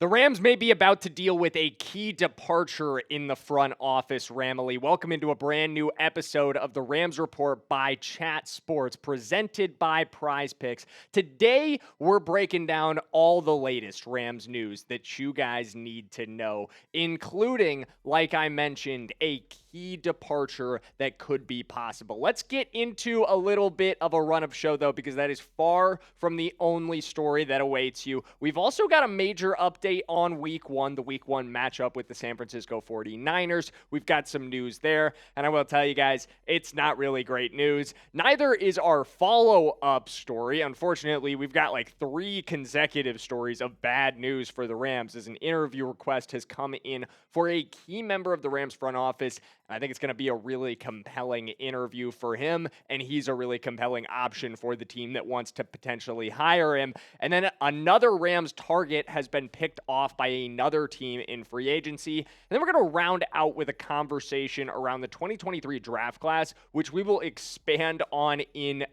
The Rams may be about to deal with a key departure in the front office, Ramily. Welcome into a brand new episode of the Rams Report by Chat Sports, presented by PrizePicks. Today, we're breaking down all the latest Rams news that you guys need to know, including, like I mentioned, a key departure that could be possible. Let's get into a little bit of a run-up show, though, because that is far from the only story that awaits you. We've also got a major update on week one, the week one matchup with the San Francisco 49ers. We've got some news there, and I will tell you guys, it's not really great news. Neither is our follow-up story. Unfortunately, we've got like 3 consecutive stories of bad news for the Rams as an interview request has come in for a key member of the Rams front office. I think it's going to be a really compelling interview for him, and he's a really compelling option for the team that wants to potentially hire him. And then another Rams target has been picked off by another team in free agency. And then we're going to round out with a conversation around the 2023 draft class, which we will expand on in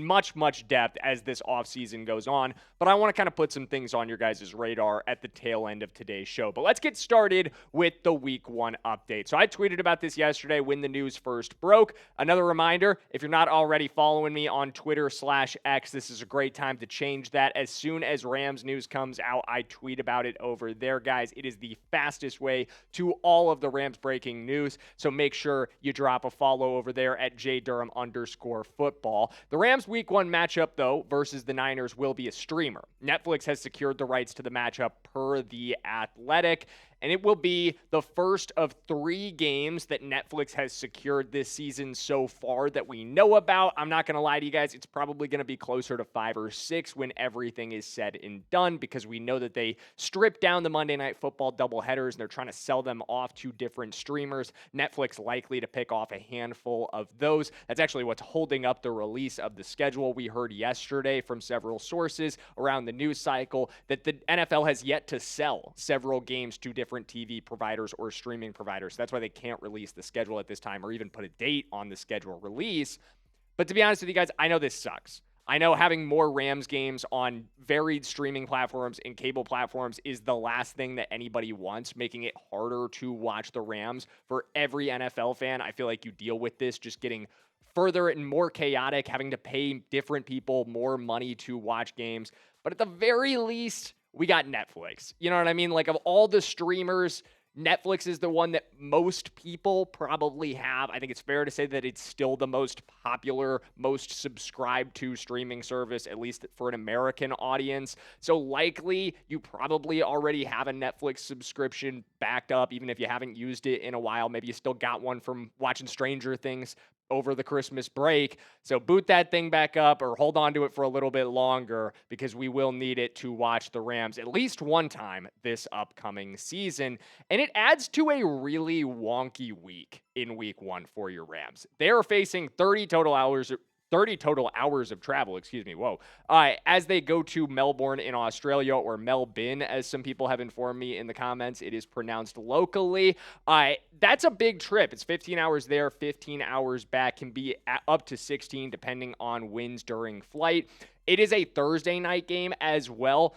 much depth as this offseason goes on. But I want to kind of put some things on your guys' radar at the tail end of today's show. But let's get started with the week one update. So I tweeted about this yesterday when the news first broke. Another reminder, if you're not already following me on Twitter/X, this is a great time to change that. As soon as Rams news comes out, I tweet about it over there, guys. It is the fastest way to all of the Rams breaking news. So make sure you drop a follow over there at jdurham_football. The Rams week one matchup, though, versus the Niners will be a streamer. Netflix has secured the rights to the matchup per The Athletic, and it will be the first of 3 games that Netflix has secured this season so far that we know about. I'm not going to lie to you guys. It's probably going to be closer to 5 or 6 when everything is said and done, because we know that they stripped down the Monday Night Football doubleheaders and they're trying to sell them off to different streamers. Netflix likely to pick off a handful of those. That's actually what's holding up the release of the schedule. We heard yesterday from several sources around the news cycle that the NFL has yet to sell several games to different TV providers or streaming providers. That's why they can't release the schedule at this time or even put a date on the schedule release. But to be honest with you guys, I know this sucks. I know having more Rams games on varied streaming platforms and cable platforms is the last thing that anybody wants, making it harder to watch the Rams for every NFL fan. I feel like you deal with this just getting further and more chaotic, having to pay different people more money to watch games. But at the very least, we got Netflix. You know what I mean? Like, of all the streamers, Netflix is the one that most people probably have. I think it's fair to say that it's still the most popular, most subscribed to streaming service, at least for an American audience. So likely you probably already have a Netflix subscription backed up, even if you haven't used it in a while. Maybe you still got one from watching Stranger Things over the Christmas break. So boot that thing back up or hold on to it for a little bit longer, because we will need it to watch the Rams at least one time this upcoming season. And it adds to a really wonky week in week one for your Rams. They are facing 30 total hours of travel, as they go to Melbourne in Australia, or Melbourne, as some people have informed me in the comments. It is pronounced locally. That's a big trip. It's 15 hours there, 15 hours back, can be up to 16 depending on winds during flight. It is a Thursday night game as well.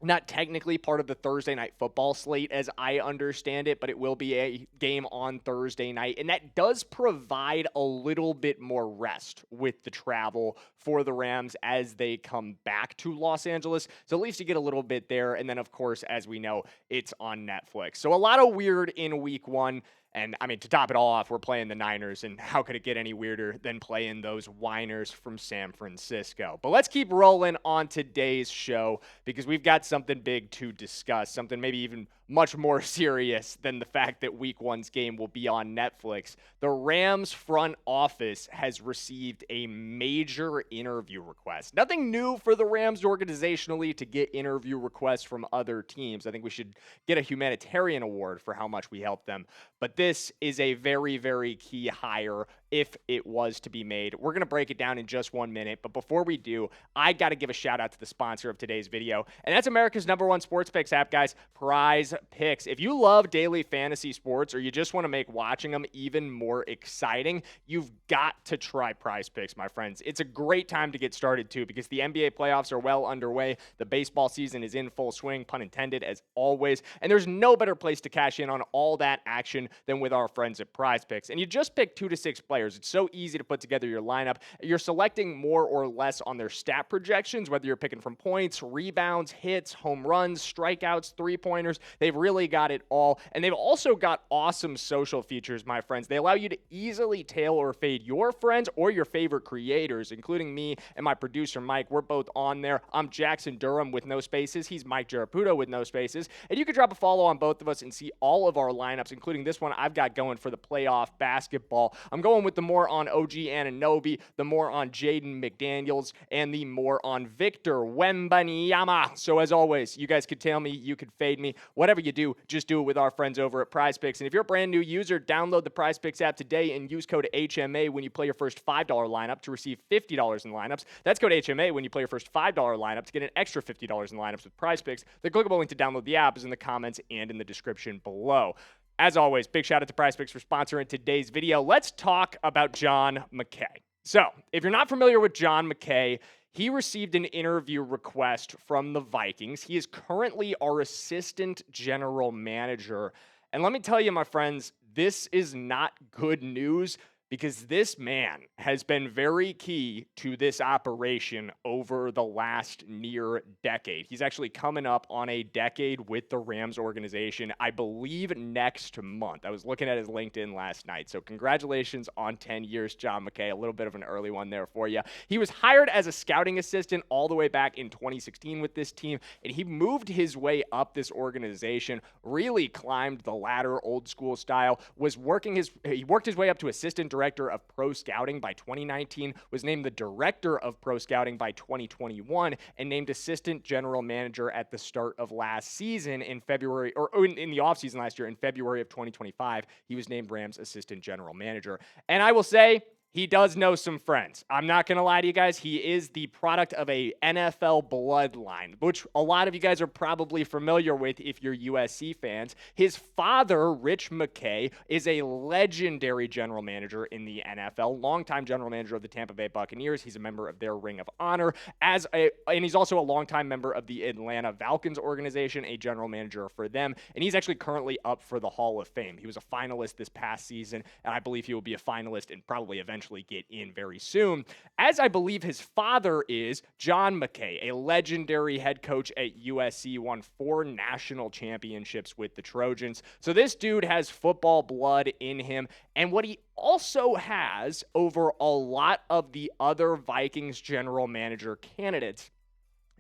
Not technically part of the Thursday night football slate as I understand it, but it will be a game on Thursday night. And that does provide a little bit more rest with the travel for the Rams as they come back to Los Angeles. So at least you get a little bit there. And then, of course, as we know, it's on Netflix. So a lot of weird in week one. And, I mean, to top it all off, we're playing the Niners, and how could it get any weirder than playing those whiners from San Francisco? But let's keep rolling on today's show, because we've got something big to discuss, something maybe even much more serious than the fact that week one's game will be on Netflix. The Rams front office has received a major interview request. Nothing new for the Rams organizationally to get interview requests from other teams. I think we should get a humanitarian award for how much we help them. But this is a very, very key hire if it was to be made. We're going to break it down in just 1 minute, but before we do, I got to give a shout out to the sponsor of today's video, and that's America's #1 sports picks app, guys, PrizePicks. If you love daily fantasy sports or you just want to make watching them even more exciting, you've got to try PrizePicks, my friends. It's a great time to get started too, because the NBA playoffs are well underway. The baseball season is in full swing, pun intended, as always, and there's no better place to cash in on all that action than with our friends at PrizePicks. And you just pick 2 to 6 players. It's so easy to put together your lineup. You're selecting more or less on their stat projections, whether you're picking from points, rebounds, hits, home runs, strikeouts, three-pointers. They've really got it all. And they've also got awesome social features, my friends. They allow you to easily tail or fade your friends or your favorite creators, including me and my producer, Mike. We're both on there. I'm Jackson Durham with no spaces. He's Mike Jaraputo with no spaces. And you can drop a follow on both of us and see all of our lineups, including this one I've got going for the playoff basketball. I'm going with the more on OG Anunoby, the more on Jaden McDaniels, and the more on Victor Wembanyama. So as always, you guys could tail me, you could fade me. Whatever you do, just do it with our friends over at PrizePicks. And if you're a brand new user, download the PrizePicks app today and use code HMA when you play your first $5 lineup to receive $50 in lineups. That's code HMA when you play your first $5 lineup to get an extra $50 in lineups with PrizePicks. The clickable link to download the app is in the comments and in the description below. As always, big shout out to PrizePicks for sponsoring today's video. Let's talk about John McKay. So, if you're not familiar with John McKay, he received an interview request from the Vikings. He is currently our assistant general manager. And let me tell you, my friends, this is not good news, because this man has been very key to this operation over the last near decade. He's actually coming up on a decade with the Rams organization, I believe next month. I was looking at his LinkedIn last night. So congratulations on 10 years, John McKay. A little bit of an early one there for you. He was hired as a scouting assistant all the way back in 2016 with this team, and he moved his way up this organization, really climbed the ladder old school style, he worked his way up to assistant director of pro scouting by 2019, was named the director of pro scouting by 2021, and named assistant general manager at the start of last season in February, or in the offseason last year, in February of 2025. He was named Rams assistant general manager. And I will say, he does know some friends. I'm not going to lie to you guys. He is the product of a NFL bloodline, which a lot of you guys are probably familiar with if you're USC fans. His father, Rich McKay, is a legendary general manager in the NFL, longtime general manager of the Tampa Bay Buccaneers. He's a member of their Ring of Honor, and he's also a longtime member of the Atlanta Falcons organization, a general manager for them, and he's actually currently up for the Hall of Fame. He was a finalist this past season, and I believe he will be a finalist and probably eventually get in very soon, as I believe his father is John McKay, a legendary head coach at USC, won 4 national championships with the Trojans. So this dude has football blood in him, and what he also has over a lot of the other Vikings general manager candidates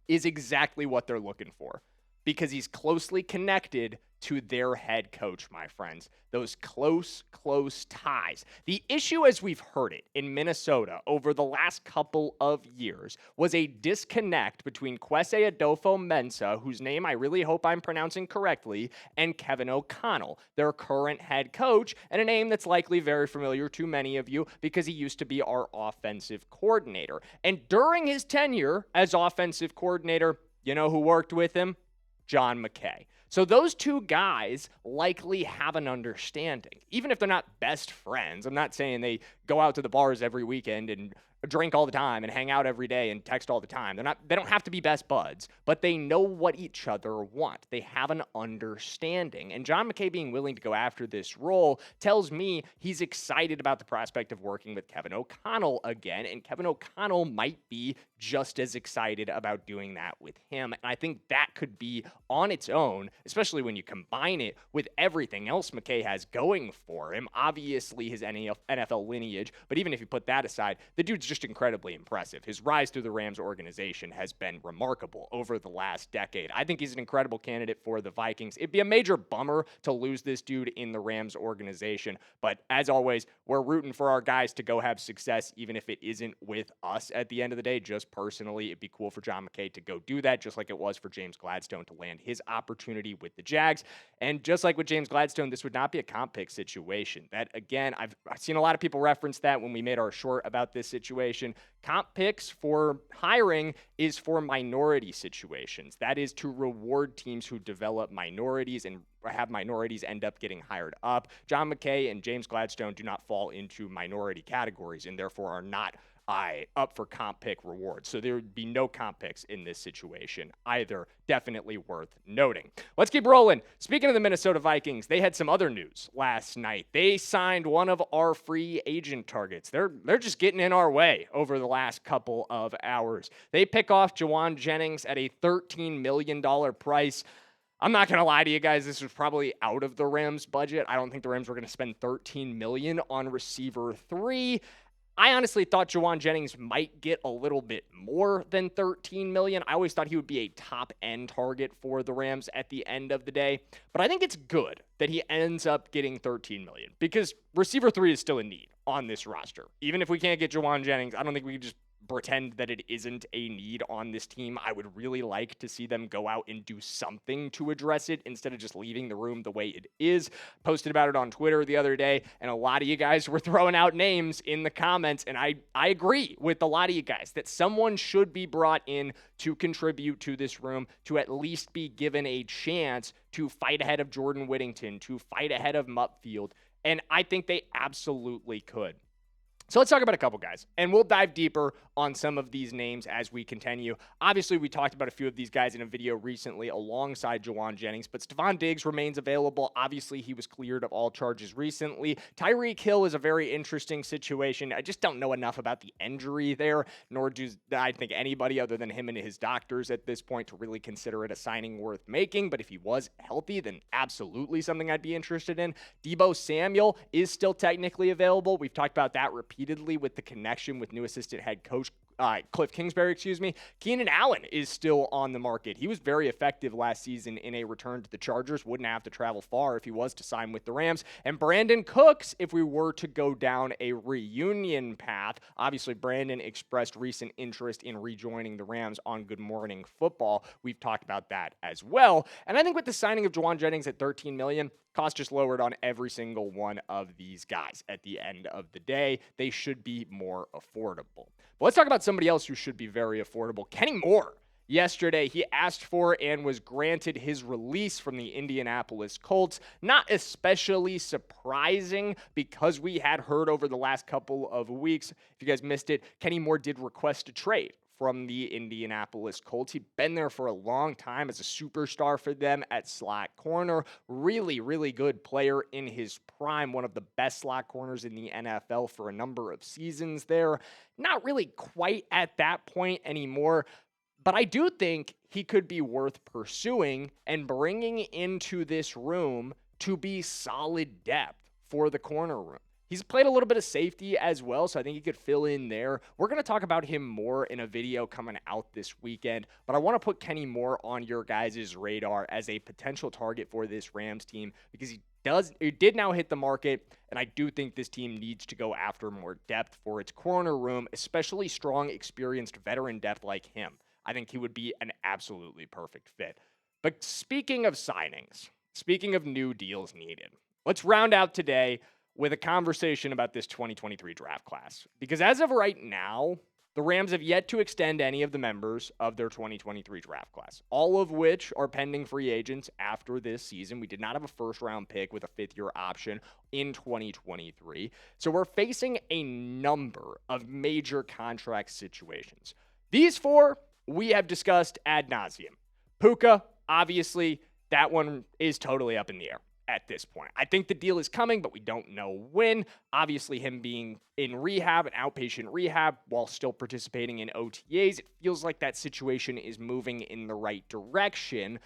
is exactly what they're looking for, because he's closely connected to their head coach, my friends. Those close ties. The issue, as we've heard it in Minnesota over the last couple of years, was a disconnect between Kwesi Adolfo-Mensah, whose name I really hope I'm pronouncing correctly, and Kevin O'Connell, their current head coach, and a name that's likely very familiar to many of you because he used to be our offensive coordinator. And during his tenure as offensive coordinator, you know who worked with him? John McKay. So those two guys likely have an understanding, even if they're not best friends. I'm not saying they go out to the bars every weekend and drink all the time and hang out every day and text all the time. They don't have to be best buds, but they know what each other want. They have an understanding. And John McKay being willing to go after this role tells me he's excited about the prospect of working with Kevin O'Connell again, and Kevin O'Connell might be just as excited about doing that with him. And I think that could be on its own, especially when you combine it with everything else McKay has going for him. Obviously his NFL lineage, but even if you put that aside, the dude's just incredibly impressive. His rise through the Rams organization has been remarkable over the last decade. I think he's an incredible candidate for the Vikings. It'd be a major bummer to lose this dude in the Rams organization, but as always, we're rooting for our guys to go have success, even if it isn't with us at the end of the day. Just personally, it'd be cool for John McKay to go do that, just like it was for James Gladstone to land his opportunity minority with the Jags. And just like with James Gladstone, this would not be a comp pick situation. That, again, I've seen a lot of people reference that when we made our short about this situation. Comp picks for hiring is for minority situations. That is to reward teams who develop minorities and have minorities end up getting hired up. John McKay and James Gladstone do not fall into minority categories and therefore are not up for comp pick rewards. So there would be no comp picks in this situation either. Definitely worth noting. Let's keep rolling. Speaking of the Minnesota Vikings, they had some other news last night. They signed one of our free agent targets. They're just getting in our way over the last couple of hours. They pick off Jauan Jennings at a $13 million price. I'm not going to lie to you guys, this was probably out of the Rams' budget. I don't think the Rams were going to spend $13 million on receiver 3. I honestly thought Jauan Jennings might get a little bit more than $13 million. I always thought he would be a top-end target for the Rams at the end of the day. But I think it's good that he ends up getting $13 million because receiver 3 is still in need on this roster. Even if we can't get Jauan Jennings, I don't think we can just pretend that it isn't a need on this team. I would really like to see them go out and do something to address it instead of just leaving the room the way it is. Posted about it on Twitter the other day, and a lot of you guys were throwing out names in the comments, and I agree with a lot of you guys that someone should be brought in to contribute to this room, to at least be given a chance to fight ahead of Jordan Whittington, to fight ahead of Mupfield, and I think they absolutely could. So let's talk about a couple guys, and we'll dive deeper on some of these names as we continue. Obviously, we talked about a few of these guys in a video recently alongside Jauan Jennings, but Stephon Diggs remains available. Obviously, he was cleared of all charges recently. Tyreek Hill is a very interesting situation. I just don't know enough about the injury there, nor do I think anybody other than him and his doctors at this point to really consider it a signing worth making. But if he was healthy, then absolutely something I'd be interested in. Deebo Samuel is still technically available. We've talked about that repeatedly with the connection with new assistant head coach Cliff Kingsbury, Keenan Allen is still on the market. He was very effective last season in a return to the Chargers. Wouldn't have to travel far if he was to sign with the Rams. And Brandon Cooks, if we were to go down a reunion path. Obviously, Brandon expressed recent interest in rejoining the Rams on Good Morning Football. We've talked about that as well. And I think with the signing of Jauan Jennings at $13 million, cost just lowered on every single one of these guys. At the end of the day, they should be more affordable. But let's talk about somebody else who should be very affordable. Kenny Moore. Yesterday, he asked for and was granted his release from the Indianapolis Colts. Not especially surprising because we had heard over the last couple of weeks, if you guys missed it, Kenny Moore did request a trade from the Indianapolis Colts. He'd been there for a long time as a superstar for them at slot corner. Really, really good player in his prime. One of the best slot corners in the NFL for a number of seasons there. Not really quite at that point anymore, but I do think he could be worth pursuing and bringing into this room to be solid depth for the corner room. He's played a little bit of safety as well, so I think he could fill in there. We're going to talk about him more in a video coming out this weekend, but I want to put Kenny Moore on your guys' radar as a potential target for this Rams team because he did now hit the market, and I do think this team needs to go after more depth for its corner room, especially strong, experienced veteran depth like him. I think he would be an absolutely perfect fit. But speaking of signings, speaking of new deals needed, let's round out today with a conversation about this 2023 draft class. Because as of right now, the Rams have yet to extend any of the members of their 2023 draft class, all of which are pending free agents after this season. We did not have a first-round pick with a fifth-year option in 2023. So we're facing a number of major contract situations. These four we have discussed ad nauseum. Puka, obviously, that one is totally up in the air at this point. I think the deal is coming, but we don't know when. Obviously, him being in rehab, an outpatient rehab, while still participating in OTAs, it feels like that situation is moving in the right direction.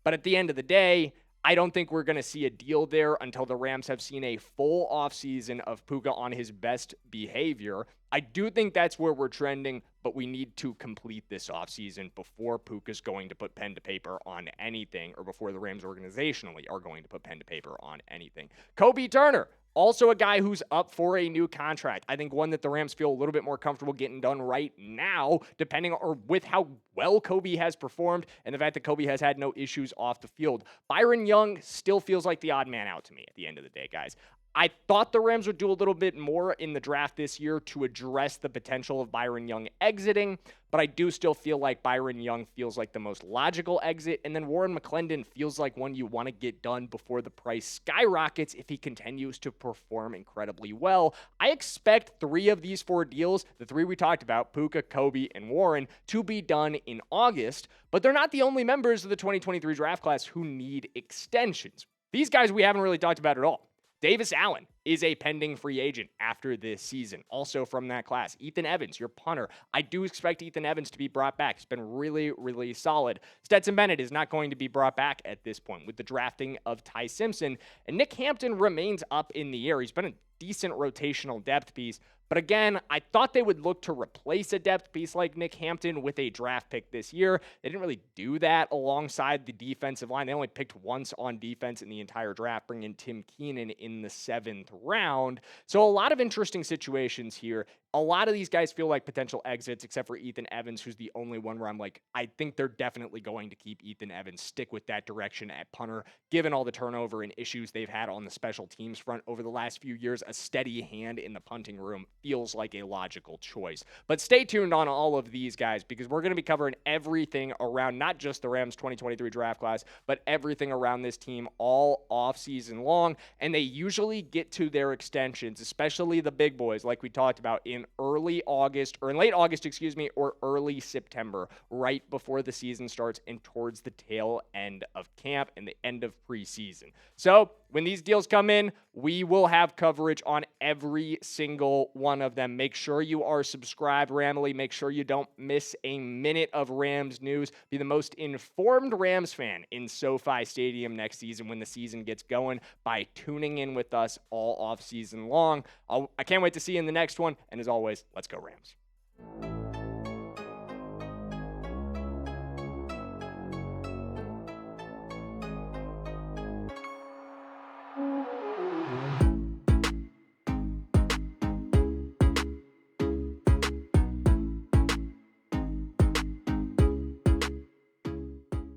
But at the end of the day, I don't think we're going to see a deal there until the Rams have seen a full offseason of Puka on his best behavior. I do think that's where we're trending, but we need to complete this offseason before Puka's going to put pen to paper on anything, or before the Rams organizationally are going to put pen to paper on anything. Kobe Turner, Also a guy who's up for a new contract. I think one that the Rams feel a little bit more comfortable getting done right now, depending or with how well Kobe has performed and the fact that Kobe has had no issues off the field. Byron Young still feels like the odd man out to me at the end of the day, guys. I thought the Rams would do a little bit more in the draft this year to address the potential of Byron Young exiting, but I do still feel like Byron Young feels like the most logical exit, and then Warren McClendon feels like one you want to get done before the price skyrockets if he continues to perform incredibly well. I expect 3 of these 4 deals, the 3 we talked about, Puka, Kobe, and Warren, to be done in August, but they're not the only members of the 2023 draft class who need extensions. These guys we haven't really talked about at all. Davis Allen is a pending free agent after this season, also from that class. Ethan Evans, your punter. I do expect Ethan Evans to be brought back. He's been really, really solid. Stetson Bennett is not going to be brought back at this point with the drafting of Ty Simpson. And Nick Hampton remains up in the air. He's been a decent rotational depth piece. But again, I thought they would look to replace a depth piece like Nick Hampton with a draft pick this year. They didn't really do that alongside the defensive line. They only picked once on defense in the entire draft, bringing in Tim Keenan in the 7th round. So a lot of interesting situations here. A lot of these guys feel like potential exits, except for Ethan Evans, who's the only one where I'm like, I think they're definitely going to keep Ethan Evans, stick with that direction at punter, given all the turnover and issues they've had on the special teams front over the last few years. A steady hand in the punting room feels like a logical choice. But stay tuned on all of these guys, because we're going to be covering everything around not just the Rams 2023 draft class, but everything around this team all offseason long. And they usually get to their extensions, especially the big boys, like we talked about, in early August, or in late August, or early September, right before the season starts and towards the tail end of camp and the end of preseason. So when these deals come in, we will have coverage on every single one of them. Make sure you are subscribed, Ramily. Make sure you don't miss a minute of Rams news. Be the most informed Rams fan in SoFi Stadium next season when the season gets going by tuning in with us all off season long. I can't wait to see you in the next one. And as always, let's go Rams.